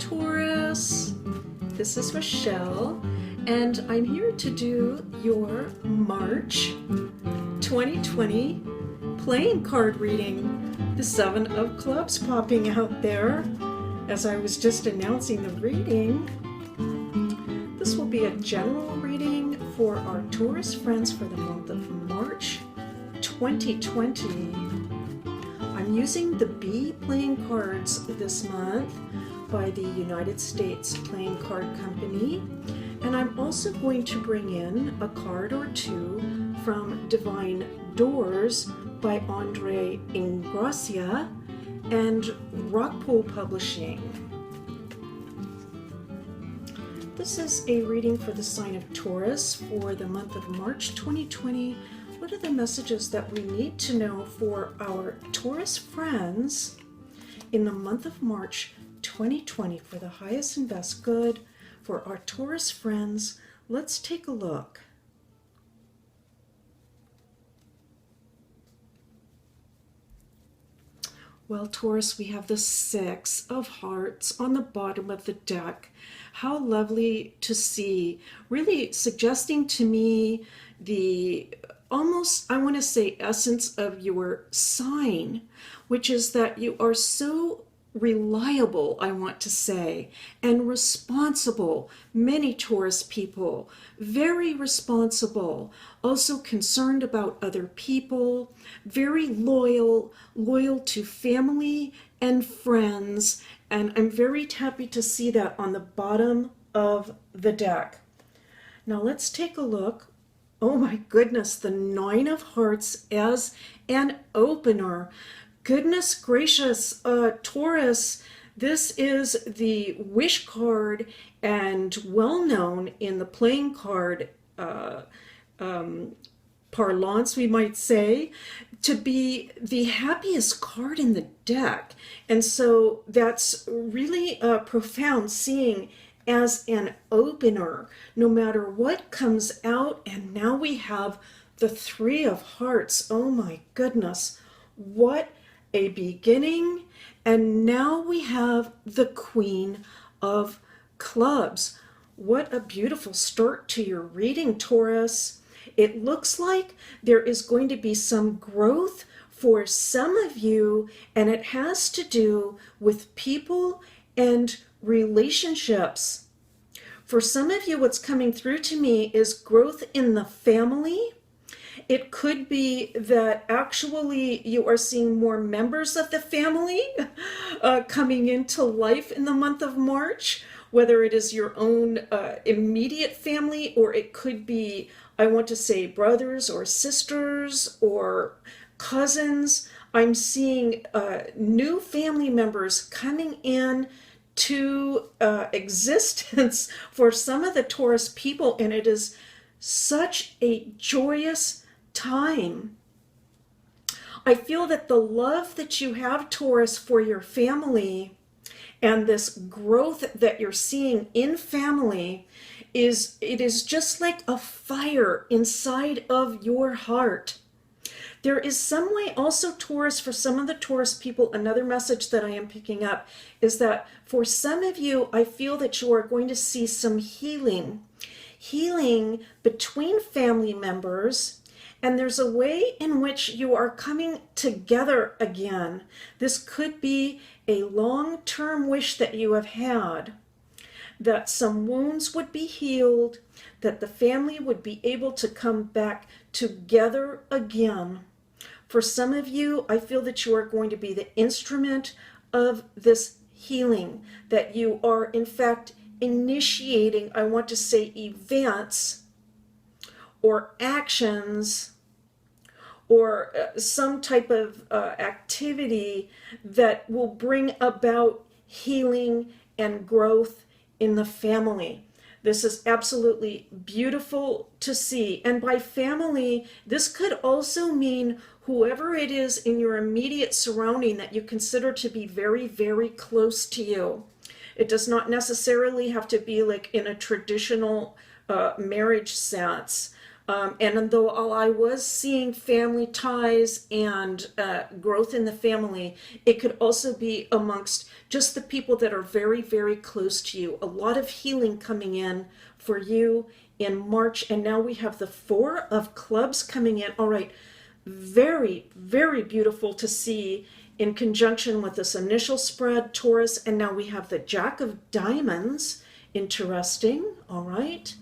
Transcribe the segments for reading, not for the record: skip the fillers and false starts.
Taurus. This is Rochelle, and I'm here to do your March 2020 playing card reading. The Seven of Clubs popping out there as I was just announcing the reading. This will be a general reading for our Taurus friends for the month of March 2020. I'm using the B playing cards this month by the United States Playing Card Company, and I'm also going to bring in a card or two from Divine Doors by Andre Ingracia and Rockpool Publishing. This is a reading for the sign of Taurus for the month of March 2020. What are the messages that we need to know for our Taurus friends in the month of March 2020 for the highest and best good for our Taurus friends? Let's take a look. Well, Taurus, we have the Six of Hearts on the bottom of the deck. How lovely to see. Really suggesting to me the almost, I want to say, essence of your sign, which is that you are so reliable, I want to say, and responsible. Many Taurus people, very responsible, also concerned about other people, very loyal to family and friends, and I'm very happy to see that on the bottom of the deck. Now let's take a look. Oh my goodness, the Nine of Hearts as an opener. Goodness gracious, Taurus, this is the wish card and well known in the playing card parlance, we might say, to be the happiest card in the deck. And so that's really profound, seeing as an opener, no matter what comes out. And now we have the Three of Hearts. Oh my goodness, what a beginning. And now we have the Queen of Clubs. What a beautiful start to your reading, Taurus. It looks like there is going to be some growth for some of you, and it has to do with people and relationships. For some of you, what's coming through to me is growth in the family. It could be that actually you are seeing more members of the family coming into life in the month of March, whether it is your own immediate family, or it could be, I want to say, brothers or sisters or cousins. I'm seeing new family members coming in to existence for some of the Taurus people, and it is such a joyous time. I feel that the love that you have, Taurus, for your family and this growth that you're seeing in family is just like a fire inside of your heart. There is some way also, Taurus, for some of the Taurus people, another message that I am picking up is that for some of you, I feel that you are going to see some healing between family members, and there's a way in which you are coming together again. This could be a long-term wish that you have had, that some wounds would be healed, that the family would be able to come back together again. For some of you, I feel that you are going to be the instrument of this healing, that you are in fact initiating, I want to say, events or actions or some type of activity that will bring about healing and growth in the family. This is absolutely beautiful to see. And by family, this could also mean whoever it is in your immediate surrounding that you consider to be very, very close to you. It does not necessarily have to be like in a traditional marriage sense, And though I was seeing family ties and growth in the family, it could also be amongst just the people that are very, very close to you. A lot of healing coming in for you in March. And now we have the Four of Clubs coming in. All right, very, very beautiful to see in conjunction with this initial spread, Taurus. And now we have the Jack of Diamonds. Interesting, all right.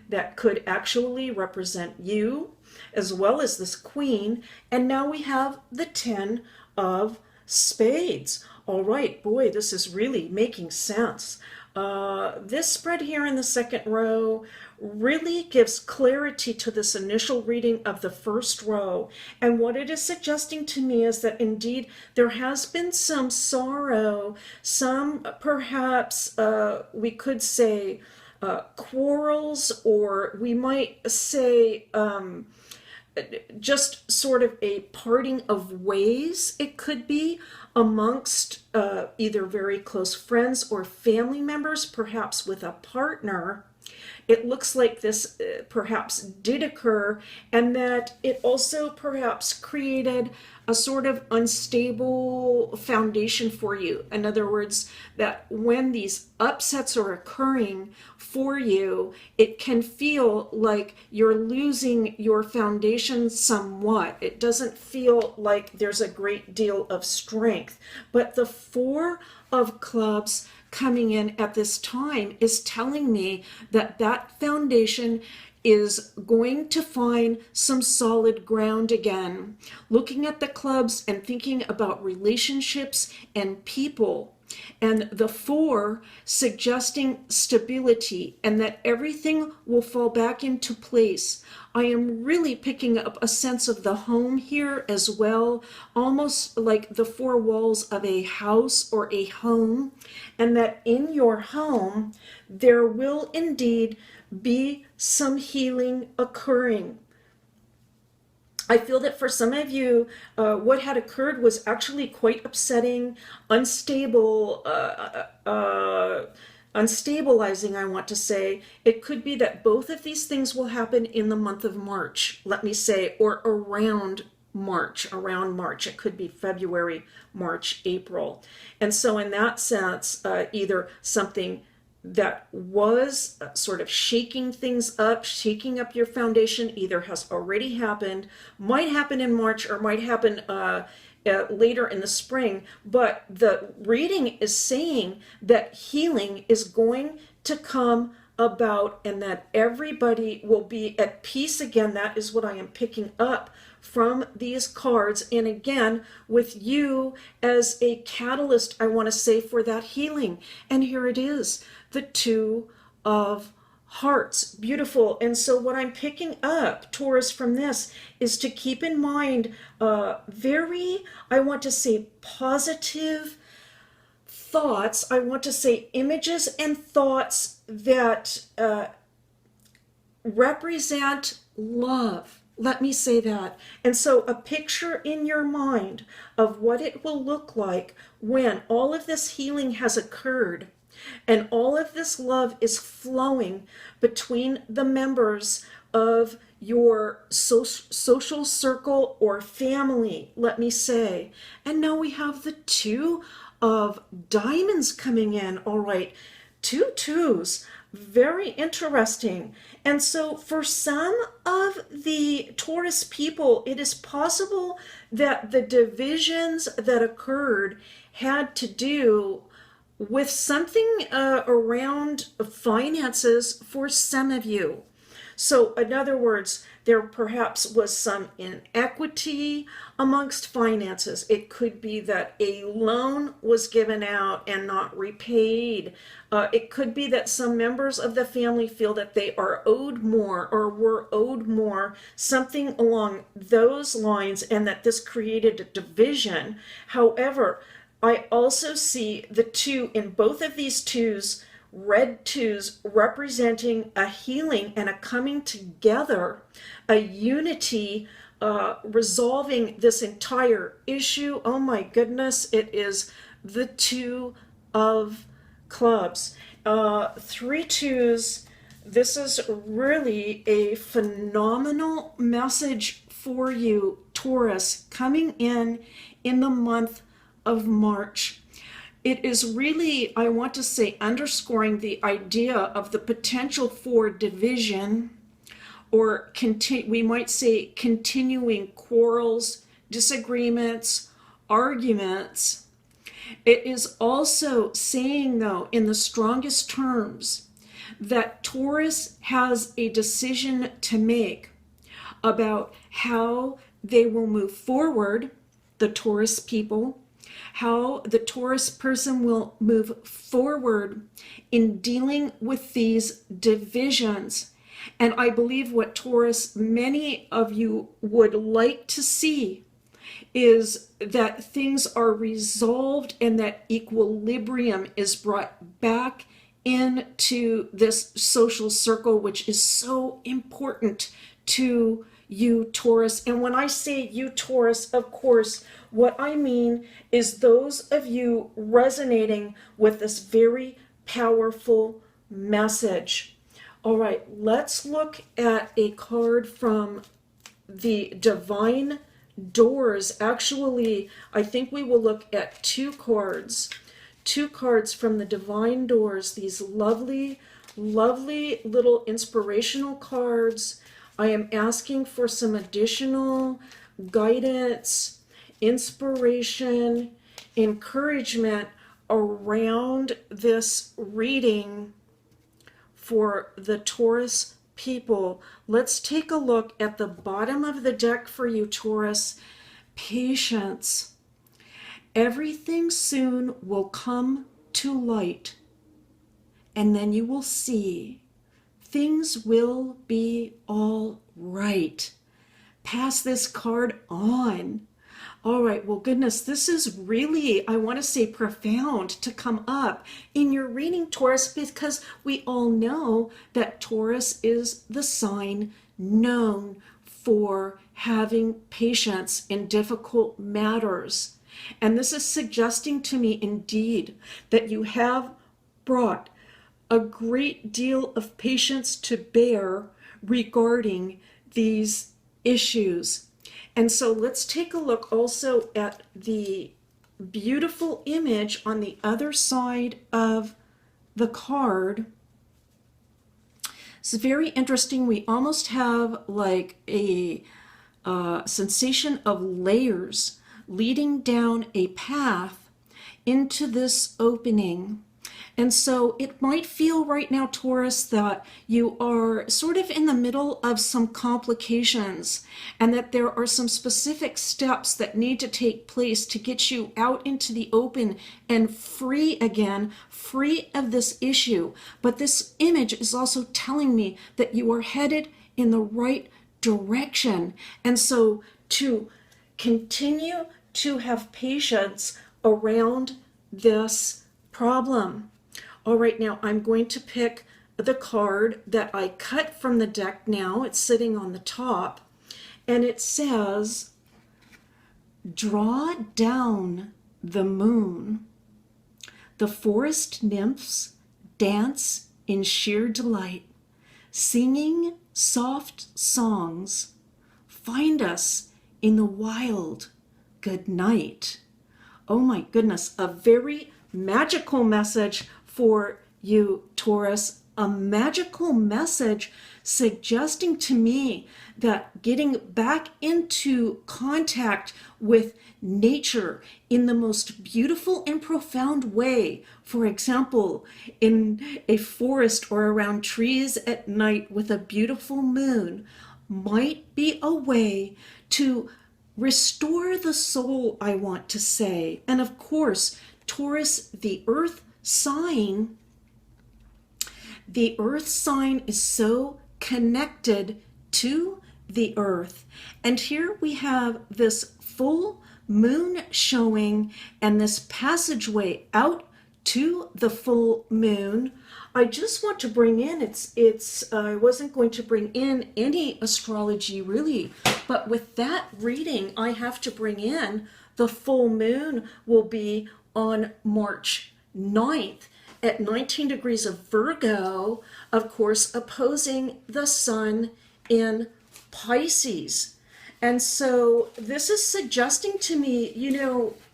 That could actually represent you as well as this Queen. And now we have the Ten of Spades. All right, boy, this is really making sense. This spread here in the second row really gives clarity to this initial reading of the first row. And what it is suggesting to me is that indeed there has been some sorrow, some perhaps we could say quarrels, or we might say just sort of a parting of ways, it could be, amongst either very close friends or family members, perhaps with a partner. It looks like this perhaps did occur, and that it also perhaps created a sort of unstable foundation for you. In other words, that when these upsets are occurring for you, it can feel like you're losing your foundation somewhat. It doesn't feel like there's a great deal of strength. But the Four of Clubs coming in at this time is telling me that that foundation is going to find some solid ground again. Looking at the clubs and thinking about relationships and people, and the Four suggesting stability and that everything will fall back into place. I am really picking up a sense of the home here as well, almost like the four walls of a house or a home, and that in your home there will indeed be some healing occurring. I feel that for some of you, what had occurred was actually quite upsetting, unstable, unstabilizing, I want to say. It could be that both of these things will happen in the month of March, let me say, or around March. It could be February, March, April. And so in that sense, either something that was sort of shaking things up, shaking up your foundation, either has already happened, might happen in March, or might happen later in the spring. But the reading is saying that healing is going to come about and that everybody will be at peace again. That is what I am picking up from these cards. And again, with you as a catalyst, I want to say, for that healing. And here it is, the Two of Hearts. Beautiful. And so what I'm picking up, Taurus, from this is to keep in mind very, I want to say, positive thoughts. I want to say images and thoughts that represent love. Let me say that. And so a picture in your mind of what it will look like when all of this healing has occurred and all of this love is flowing between the members of your social circle or family, let me say. And now we have the Two of Diamonds coming in. All right, two twos. Very interesting. And so for some of the Taurus people, it is possible that the divisions that occurred had to do with something around finances for some of you. So in other words, there perhaps was some inequity amongst finances. It could be that a loan was given out and not repaid. It could be that some members of the family feel that they are owed more or were owed more, something along those lines, and that this created a division. However, I also see the two in both of these twos, red twos, representing a healing and a coming together, a unity, resolving this entire issue. Oh my goodness, it is the Two of Clubs. Three twos This is really a phenomenal message for you, Taurus, coming in the month of March. It is really, I want to say, underscoring the idea of the potential for division, or we might say continuing quarrels, disagreements, arguments. It is also saying, though, in the strongest terms, that Taurus has a decision to make about how they will move forward, the Taurus people, how the Taurus person will move forward in dealing with these divisions. And I believe what Taurus, many of you would like to see is that things are resolved and that equilibrium is brought back into this social circle, which is so important to you, Taurus. And when I say you, Taurus, of course, what I mean is those of you resonating with this very powerful message. All right, let's look at a card from the Divine Doors. Actually, I think we will look at two cards from the Divine Doors, these lovely, lovely little inspirational cards. I am asking for some additional guidance, inspiration, encouragement around this reading for the Taurus people. Let's take a look at the bottom of the deck for you, Taurus. Patience. Everything soon will come to light, and then you will see things will be all right. Pass this card on. All right, well, goodness, this is really, I want to say, profound to come up in your reading, Taurus, because we all know that Taurus is the sign known for having patience in difficult matters. And this is suggesting to me, indeed, that you have brought a great deal of patience to bear regarding these issues. And so let's take a look also at the beautiful image on the other side of the card. It's very interesting. We almost have like a sensation of layers leading down a path into this opening. And so it might feel right now, Taurus, that you are sort of in the middle of some complications and that there are some specific steps that need to take place to get you out into the open and free again, free of this issue. But this image is also telling me that you are headed in the right direction. And so to continue to have patience around this problem. All right, now I'm going to pick the card that I cut from the deck now. It's sitting on the top, and it says, "Draw down the moon. The forest nymphs dance in sheer delight, singing soft songs. Find us in the wild. Good night." Oh my goodness, a very magical message for you, Taurus. A magical message suggesting to me that getting back into contact with nature in the most beautiful and profound way, for example, in a forest or around trees at night with a beautiful moon, might be a way to restore the soul, I want to say. And of course, Taurus, the earth sign is so connected to the earth. And here we have this full moon showing and this passageway out to the full moon. I just want to bring in, I wasn't going to bring in any astrology really, but with that reading, I have to bring in the full moon will be on March 9th. at 19 degrees of Virgo, of course, opposing the sun in Pisces. And so this is suggesting to me,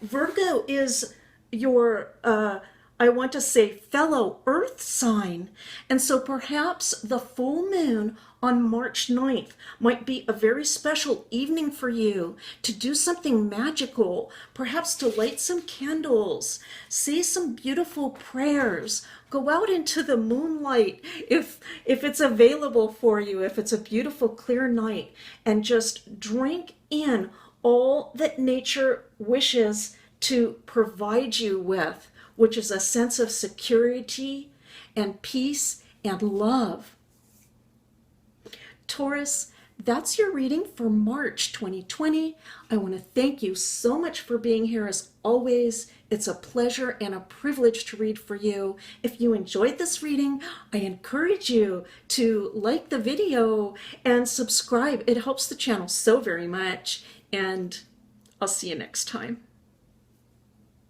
Virgo is your, I want to say, fellow earth sign. And so perhaps the full moon on March 9th might be a very special evening for you to do something magical, perhaps to light some candles, say some beautiful prayers, go out into the moonlight if it's available for you, if it's a beautiful clear night, and just drink in all that nature wishes to provide you with, which is a sense of security and peace and love. Taurus, that's your reading for March 2020. I want to thank you so much for being here as always. It's a pleasure and a privilege to read for you. If you enjoyed this reading, I encourage you to like the video and subscribe. It helps the channel so very much. And I'll see you next time.